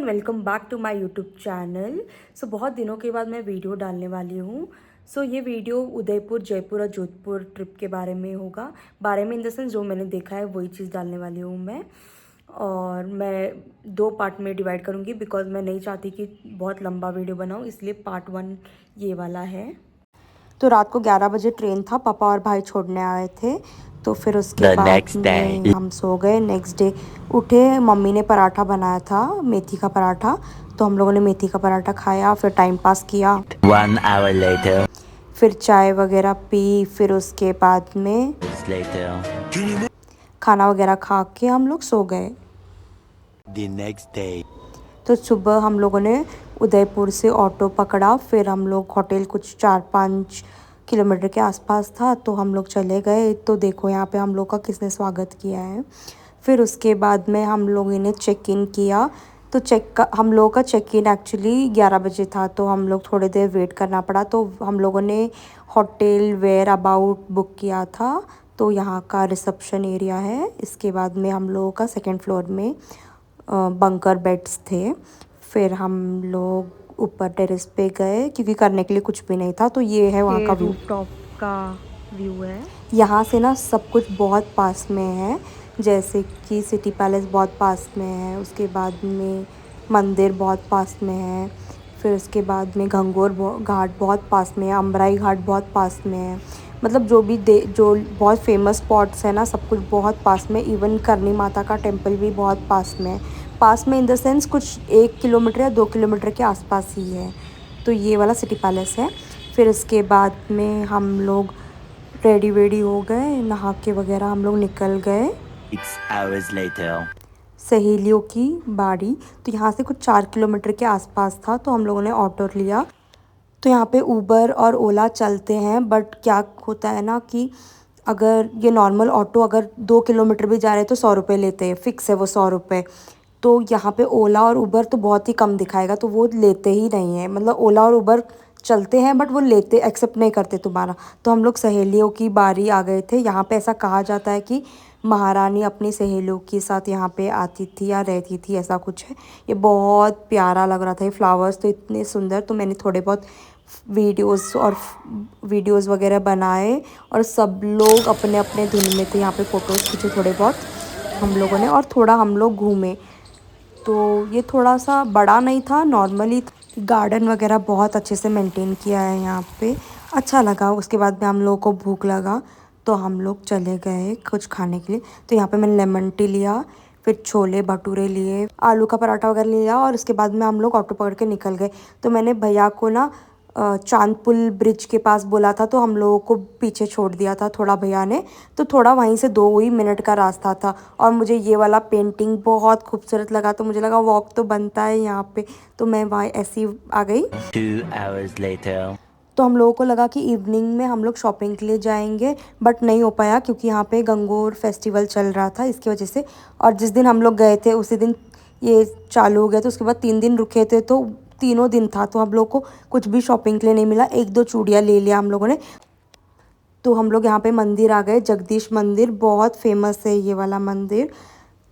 Welcome back to my YouTube channel. बहुत दिनों के बाद मैं वीडियो डालने वाली हूँ। ये वीडियो उदयपुर, जयपुर और जोधपुर ट्रिप के बारे में होगा। बारे में इन द सेंस जो मैंने देखा है वही चीज़ डालने वाली हूँ मैं। और मैं 2 पार्ट में डिवाइड करूँगी बिकॉज मैं नहीं चाहती कि बहुत लंबा वीडियो बनाऊँ, इसलिए पार्ट 1 ये वाला है। तो रात को 11 बजे ट्रेन था, पापा और भाई छोड़ने आए थे। तो फिर उसके बाद में हम सो गए। नेक्स्ट डे उठे, मम्मी ने पराठा बनाया था, मेथी का पराठा। तो हम लोगों ने मेथी का पराठा खाया, फिर टाइम पास किया। 1 hour later. फिर चाय वगैरह पी, फिर उसके बाद में खाना वगैरह खा के हम लोग सो गए। The next day. तो सुबह हम लोगों ने उदयपुर से ऑटो पकड़ा, फिर हम लोग होटल कुछ 4-5 किलोमीटर के आसपास था, तो हम लोग चले गए। तो देखो यहाँ पे हम लोग का किसने स्वागत किया है। फिर उसके बाद में हम लोगों ने चेक इन किया। तो हम लोगों का चेक इन एक्चुअली 11 बजे था, तो हम लोग थोड़ी देर वेट करना पड़ा। तो हम लोगों ने होटल वेयर अबाउट बुक किया था। तो यहाँ का रिसेप्शन एरिया है। इसके बाद में हम लोगों का सेकेंड फ्लोर में बंकर बेड्स थे। फिर हम लोग ऊपर टेरेस पे गए क्योंकि करने के लिए कुछ भी नहीं था। तो ये है वहाँ का व्यू, टॉप का व्यू है। यहाँ से ना सब कुछ बहुत पास में है, जैसे कि सिटी पैलेस बहुत पास में है, उसके बाद में मंदिर बहुत पास में है, फिर उसके बाद में घंगोर घाट बहुत पास में है, अम्बराई घाट बहुत पास में है। मतलब जो बहुत फेमस स्पॉट्स है ना, सब कुछ बहुत पास में। इवन करनी माता का टेम्पल भी बहुत पास में है। पास में इन द सेंस कुछ 1 किलोमीटर या 2 किलोमीटर के आसपास ही है। तो ये वाला सिटी पैलेस है। फिर उसके बाद में हम लोग रेडी वेडी हो गए, नहा के वगैरह हम लोग निकल गए 6 hours later. सहेलियों की बाड़ी। तो यहाँ से कुछ 4 किलोमीटर के आसपास था, तो हम लोगों ने ऑटो लिया। तो यहाँ पे उबर और ओला चलते हैं, बट क्या होता है ना कि अगर ये नॉर्मल ऑटो अगर 2 किलोमीटर भी जा रहे हैं तो 100 रुपये लेते हैं, फ़िक्स है वो 100 रुपये। तो यहाँ पे ओला और उबर तो बहुत ही कम दिखाएगा, तो वो लेते ही नहीं है। मतलब ओला और उबर चलते हैं बट वो लेते एक्सेप्ट नहीं करते तुम्हारा। तो हम लोग सहेलियों की बारी आ गए थे। यहाँ पे ऐसा कहा जाता है कि महारानी अपनी सहेलियों के साथ यहाँ पे आती थी या रहती थी, ऐसा कुछ है। ये बहुत प्यारा लग रहा था, ये फ्लावर्स तो इतने सुंदर। तो मैंने थोड़े बहुत वीडियोस वगैरह बनाए और सब लोग अपने अपने धुन में थे। यहाँ पे फ़ोटोज़ खींचे थोड़े बहुत हम लोगों ने, और थोड़ा हम लोग घूमे। तो ये थोड़ा सा बड़ा नहीं था, नॉर्मली गार्डन वगैरह बहुत अच्छे से मेंटेन किया है यहाँ पे, अच्छा लगा। उसके बाद में हम लोगों को भूख लगा, तो हम लोग चले गए कुछ खाने के लिए। तो यहाँ पे मैंने लेमन टी लिया, फिर छोले भटूरे लिए, आलू का पराठा वगैरह लिया, और उसके बाद में हम लोग ऑटो पकड़ के निकल गए। तो मैंने भैया को ना चांदपुल ब्रिज के पास बोला था, तो हम लोगों को पीछे छोड़ दिया था थोड़ा भैया ने। तो थोड़ा वहीं से 2 ही मिनट का रास्ता था, और मुझे ये वाला पेंटिंग बहुत खूबसूरत लगा, तो मुझे लगा वॉक तो बनता है यहाँ पे। तो मैं वहाँ ऐसी आ गई। 2 hours later. तो हम लोगों को लगा कि इवनिंग में हम लोग शॉपिंग के लिए जाएंगे, बट नहीं हो पाया क्योंकि यहाँ पे गंगोर फेस्टिवल चल रहा था, इसकी वजह से। और जिस दिन हम लोग गए थे उसी दिन ये चालू हो गया, तो उसके बाद 3 दिन रुके थे, तो तीनों दिन था, तो हम लोग को कुछ भी शॉपिंग के लिए नहीं मिला। 1-2 चूड़ियाँ ले लिया हम लोगों ने। तो हम लोग यहाँ पे मंदिर आ गए, जगदीश मंदिर बहुत फेमस है ये वाला मंदिर।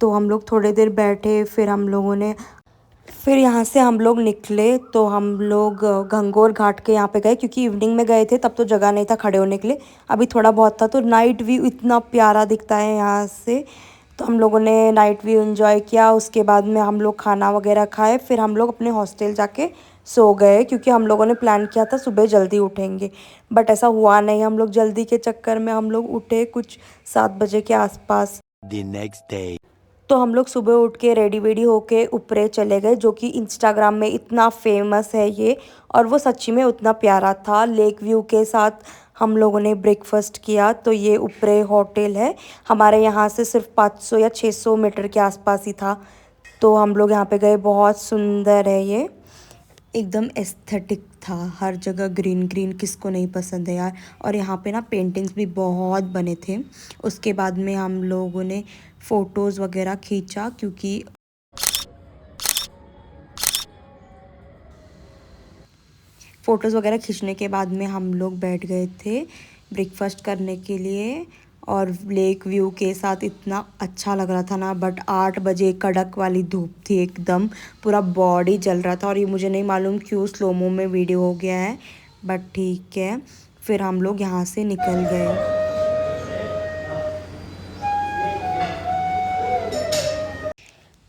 तो हम लोग थोड़ी देर बैठे, फिर यहाँ से हम लोग निकले। तो हम लोग घंगोर घाट के यहाँ पे गए, क्योंकि इवनिंग में गए थे तब तो जगह नहीं था खड़े होने के लिए, अभी थोड़ा बहुत था। तो नाइट व्यू इतना प्यारा दिखता है यहाँ से। तो हम लोगों ने नाइट व्यू एंजॉय किया। उसके बाद में हम लोग खाना वगैरह खाए, फिर हम लोग अपने हॉस्टल जाके सो गए, क्योंकि हम लोगों ने प्लान किया था सुबह जल्दी उठेंगे, बट ऐसा हुआ नहीं। हम लोग जल्दी के चक्कर में हम लोग उठे कुछ 7 बजे के आसपास। The next day. तो हम लोग सुबह उठ के रेडी वेडी होके ऊपरे चले गए, जो कि इंस्टाग्राम में इतना फेमस है ये, और वो सच्ची में उतना प्यारा था। लेक व्यू के साथ हम लोगों ने ब्रेकफास्ट किया। तो ये ऊपरे होटल है, हमारे यहाँ से सिर्फ 500 या 600 मीटर के आसपास ही था। तो हम लोग यहाँ पे गए, बहुत सुंदर है ये, एकदम एस्थेटिक था, हर जगह ग्रीन ग्रीन, किसको नहीं पसंद है यार। और यहाँ पे ना पेंटिंग्स भी बहुत बने थे। उसके बाद में हम लोगों ने फ़ोटोज़ वगैरह खींचा, क्योंकि फ़ोटोज़ वगैरह खींचने के बाद में हम लोग बैठ गए थे ब्रेकफास्ट करने के लिए। और लेक व्यू के साथ इतना अच्छा लग रहा था ना। बट 8 बजे कड़क वाली धूप थी, एकदम पूरा बॉडी जल रहा था। और ये मुझे नहीं मालूम क्यों स्लोमो में वीडियो हो गया है, बट ठीक है। फिर हम लोग यहाँ से निकल गए।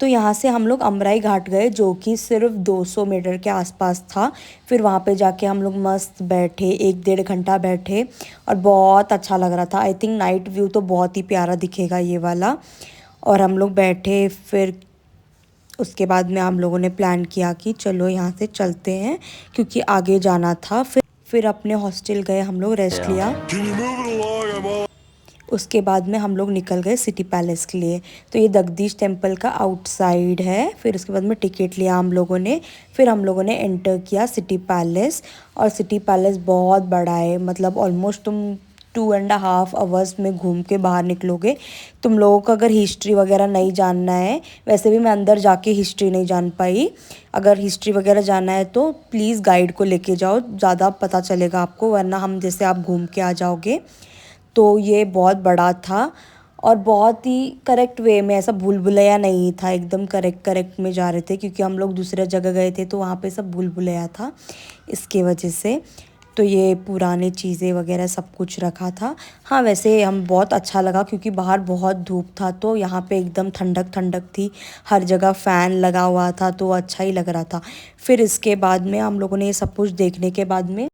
तो यहाँ से हम लोग अमराई घाट गए, जो कि सिर्फ 200 मीटर के आसपास था। फिर वहाँ पे जाके हम लोग मस्त बैठे, 1-1.5 घंटा बैठे और बहुत अच्छा लग रहा था। आई थिंक नाइट व्यू तो बहुत ही प्यारा दिखेगा ये वाला। और हम लोग बैठे, फिर उसके बाद में हम लोगों ने प्लान किया कि चलो यहाँ से चलते हैं, क्योंकि आगे जाना था। फिर अपने हॉस्टल गए, हम लोग रेस्ट लिया। उसके बाद में हम लोग निकल गए सिटी पैलेस के लिए। तो ये जगदीश टेम्पल का आउटसाइड है। फिर उसके बाद में टिकट लिया हम लोगों ने। फिर हम लोगों ने एंटर किया सिटी पैलेस। और सिटी पैलेस बहुत बड़ा है, मतलब ऑलमोस्ट तुम 2.5 आवर्स में घूम के बाहर निकलोगे। तुम लोगों को अगर हिस्ट्री वगैरह नहीं जानना है, वैसे भी मैं अंदर जाके हिस्ट्री नहीं जान पाई। अगर हिस्ट्री वगैरह जानना है तो प्लीज़ गाइड को लेके जाओ, ज़्यादा पता चलेगा आपको, वरना हम जैसे आप घूम के आ जाओगे। तो ये बहुत बड़ा था और बहुत ही करेक्ट वे में, ऐसा भूल भुलैया नहीं था, एकदम करेक्ट में जा रहे थे। क्योंकि हम लोग दूसरे जगह गए थे तो वहाँ पे सब भूल भुलैया था, इसके वजह से। तो ये पुराने चीज़ें वगैरह सब कुछ रखा था। हाँ, वैसे हम बहुत अच्छा लगा क्योंकि बाहर बहुत धूप था, तो यहाँ पे एकदम ठंडक थी, हर जगह फ़ैन लगा हुआ था, तो अच्छा ही लग रहा था। फिर इसके बाद में हम लोगों ने ये सब कुछ देखने के बाद में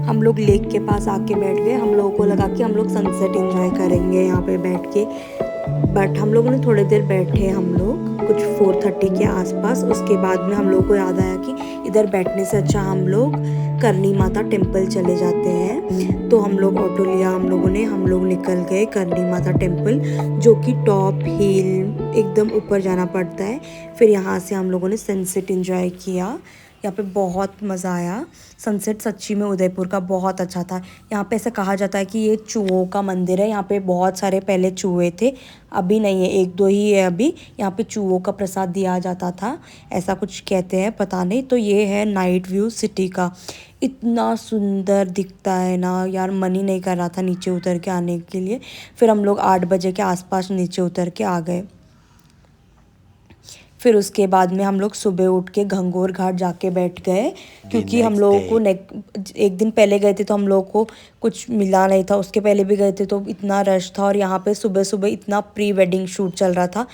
हम लोग लेक के पास आके बैठ गए। हम लोगों को लगा कि हम लोग सनसेट एंजॉय करेंगे यहाँ पे बैठ के, बट हम लोगों ने थोड़ी देर बैठे, हम लोग कुछ 4:30 के आसपास। उसके बाद में हम लोगों को याद आया कि इधर बैठने से अच्छा हम लोग करनी माता टेम्पल चले जाते हैं। तो हम लोग ऑटो लिया हम लोगों ने, हम लोग निकल गए करनी माता टेम्पल, जो कि टॉप हिल एकदम ऊपर जाना पड़ता है। फिर यहाँ से हम लोगों ने सनसेट एंजॉय किया। यहाँ पे बहुत मज़ा आया। सनसेट सच्ची में उदयपुर का बहुत अच्छा था। यहाँ पे ऐसा कहा जाता है कि ये चूहों का मंदिर है। यहाँ पे बहुत सारे पहले चूहे थे, अभी नहीं है, 1-2 ही है अभी। यहाँ पे चूहों का प्रसाद दिया जाता था, ऐसा कुछ कहते हैं, पता नहीं। तो ये है नाइट व्यू सिटी का। इतना सुंदर दिखता है ना यार, मन ही नहीं कर रहा था नीचे उतर के आने के लिए। फिर हम लोग 8 बजे के आसपास नीचे उतर के आ गए। फिर उसके बाद में हम लोग सुबह उठ के घंगोर घाट जाके बैठ गए, क्योंकि हम लोगों को एक दिन पहले गए थे तो हम लोगों को कुछ मिला नहीं था। उसके पहले भी गए थे तो इतना रश था, और यहाँ पे सुबह सुबह इतना प्री वेडिंग शूट चल रहा था,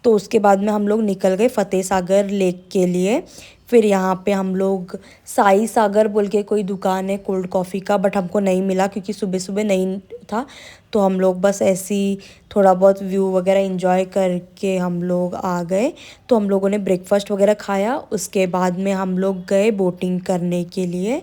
तो उसके बाद में हम लोग निकल गए फतेह सागर लेक के लिए। फिर यहाँ पे हम लोग साई सागर बोल के कोई दुकान है कोल्ड कॉफ़ी का, बट हमको नहीं मिला क्योंकि सुबह सुबह नहीं था। तो हम लोग बस ऐसे ही थोड़ा बहुत व्यू वगैरह एंजॉय करके हम लोग आ गए। तो हम लोगों ने ब्रेकफास्ट वगैरह खाया, उसके बाद में हम लोग गए बोटिंग करने के लिए।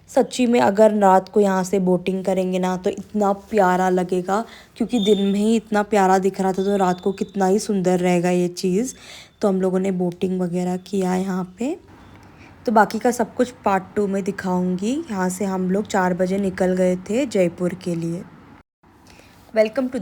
सच्ची में अगर रात को यहाँ से बोटिंग करेंगे ना तो इतना प्यारा लगेगा, क्योंकि दिन में ही इतना प्यारा दिख रहा था तो रात को कितना ही सुंदर रहेगा ये चीज़। तो हम लोगों ने बोटिंग वगैरह किया यहाँ पे। तो बाकी का सब कुछ पार्ट 2 में दिखाऊंगी। यहाँ से हम लोग 4 बजे निकल गए थे जयपुर के लिए। Welcome to